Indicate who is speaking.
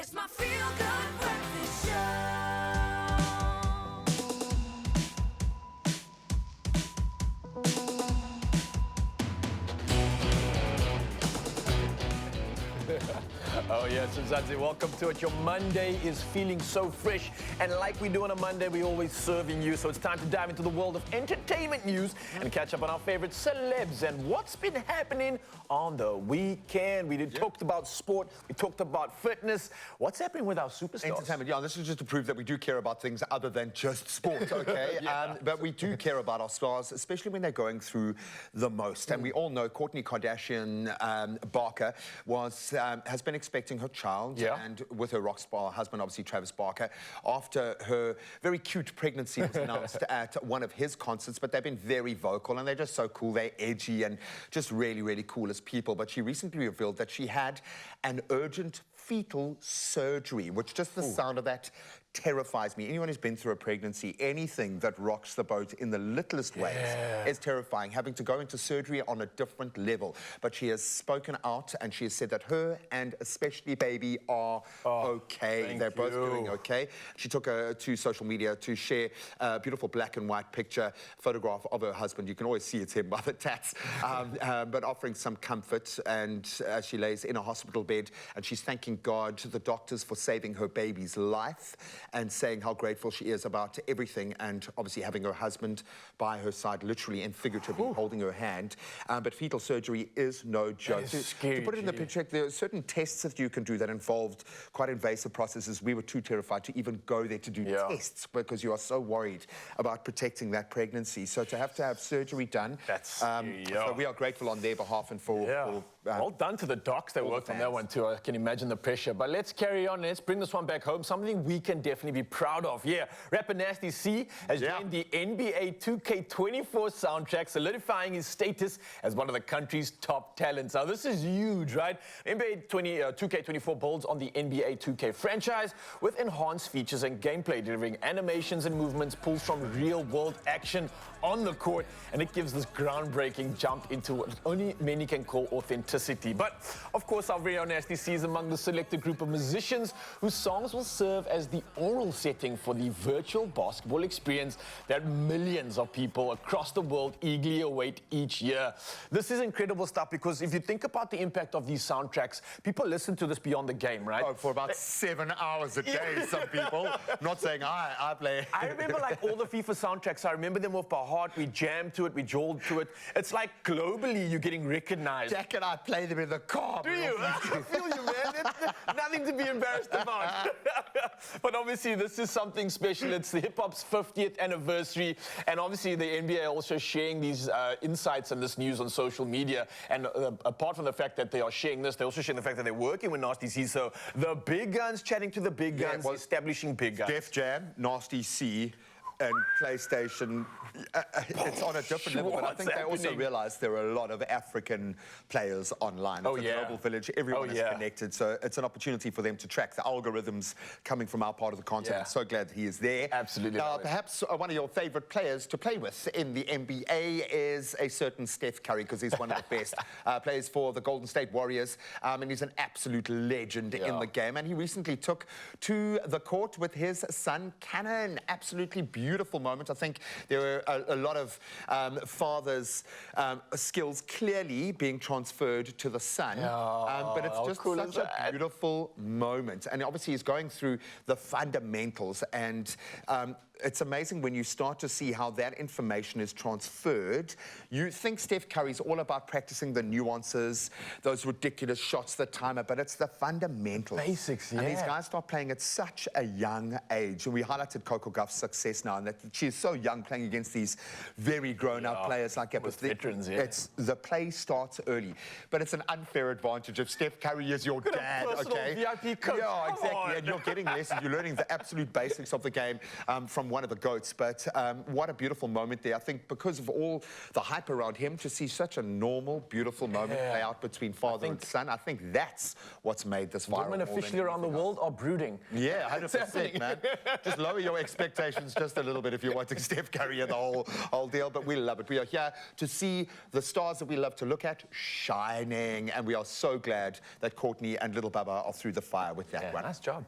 Speaker 1: It's my feel-good breakfast show.
Speaker 2: Oh yes, Mzansi, welcome to it. Your Monday is feeling so fresh, and like we do on a Monday, we're always serving you. So it's time to dive into the world of entertainment news and catch up on our favorite celebs and what's been happening on the weekend. We talked about sport, we talked about fitness. What's happening with our superstars?
Speaker 3: Entertainment, yeah, this is just to prove that we do care about things other than just sport, okay? But we do care about our stars, especially when they're going through the most. And we all know Kourtney Kardashian Barker has been expecting her child, and with her rock star husband, obviously Travis Barker, after her very cute pregnancy was announced at one of his concerts. But they've been very vocal, and they're just so cool. They're edgy and just really, really cool as people. But she recently revealed that she had an urgent fetal surgery, which just the sound of that terrifies me. Anyone who's been through a pregnancy, anything that rocks the boat in the littlest ways is terrifying. Having to go into surgery on a different level. But she has spoken out and she has said that her and especially baby are okay. They're both doing okay. She took to social media to share a beautiful black and white picture, photograph of her husband. You can always see it's him by the tats, but offering some comfort. And as she lays in a hospital bed, and she's thanking God, the doctors, for saving her baby's life, and saying how grateful she is about everything, and obviously having her husband by her side, literally and figuratively holding her hand. But fetal surgery is no joke. To put it in the picture, there are certain tests that you can do that involved quite invasive processes. We were too terrified to even go there to do tests because you are so worried about protecting that pregnancy. So to have surgery done, so we are grateful on their behalf and for
Speaker 2: well done to the docs that worked on that one too. I can imagine the pressure. But let's carry on. Let's bring this one back home. Something we can definitely be proud of. Rapper Nasty C has joined the NBA 2K24 soundtrack, solidifying his status as one of the country's top talents. Now, this is huge, right? NBA 2K24 builds on the NBA 2K franchise with enhanced features and gameplay, delivering animations and movements pulled from real-world action on the court, and it gives this groundbreaking jump into what only many can call authenticity. But, of course, our very own Nasty C is among the selected group of musicians whose songs will serve as the oral setting for the virtual basketball experience that millions of people across the world eagerly await each year. This is incredible stuff because if you think about the impact of these soundtracks, people listen to this beyond the game, right?
Speaker 3: Oh, for about 7 hours a day, some people. Not saying I play.
Speaker 2: I remember like all the FIFA soundtracks. I remember them off by heart. We jammed to it, we jawed to it. It's like globally you're getting recognized.
Speaker 3: Jack and I play them in the car.
Speaker 2: Do you? I feel you, man. It's nothing to be embarrassed about. But obviously this is something special. It's the hip-hop's 50th anniversary, and obviously the NBA also sharing these insights and this news on social media. And apart from the fact that they are sharing this, they're also sharing the fact that they're working with Nasty C. So the big guns chatting to the big guns, establishing big guns.
Speaker 3: Def Jam, Nasty C, and PlayStation, it's on a different level, but I think they also realize there are a lot of African players online. It's a global village, everyone is connected, so it's an opportunity for them to track the algorithms coming from our part of the continent. So glad he is there.
Speaker 2: Absolutely.
Speaker 3: Perhaps one of your favorite players to play with in the NBA is a certain Steph Curry, because he's one of the best players for the Golden State Warriors, and he's an absolute legend in the game. And he recently took to the court with his son, Cannon. Absolutely beautiful moment. I think there were a lot of fathers' skills clearly being transferred to the son, but it's just such a beautiful moment. And obviously he's going through the fundamentals, and it's amazing when you start to see how that information is transferred. You think Steph Curry's all about practicing the nuances, those ridiculous shots, the timer, but it's the fundamentals.
Speaker 2: Basics,
Speaker 3: And these guys start playing at such a young age. And we highlighted Coco Gauff's success now, and that she is so young, playing against these very grown-up players like that.
Speaker 2: With veterans,
Speaker 3: It's the play starts early, but it's an unfair advantage if Steph Curry is your dad, okay?
Speaker 2: VIP coach.
Speaker 3: Yeah, exactly. And you're getting lessons. You're learning the absolute basics of the game from one of the GOATs. But what a beautiful moment there. I think because of all the hype around him, to see such a normal, beautiful moment play out between father and son, I think that's what's made this viral.
Speaker 2: Women officially around the world are brooding.
Speaker 3: Yeah, 100%, man. Just lower your expectations just a little bit if you're watching Steph Curry and the whole deal, but we love it. We are here to see the stars that we love to look at shining, and we are so glad that Courtney and little Bubba are through the fire with that one.
Speaker 2: Nice job.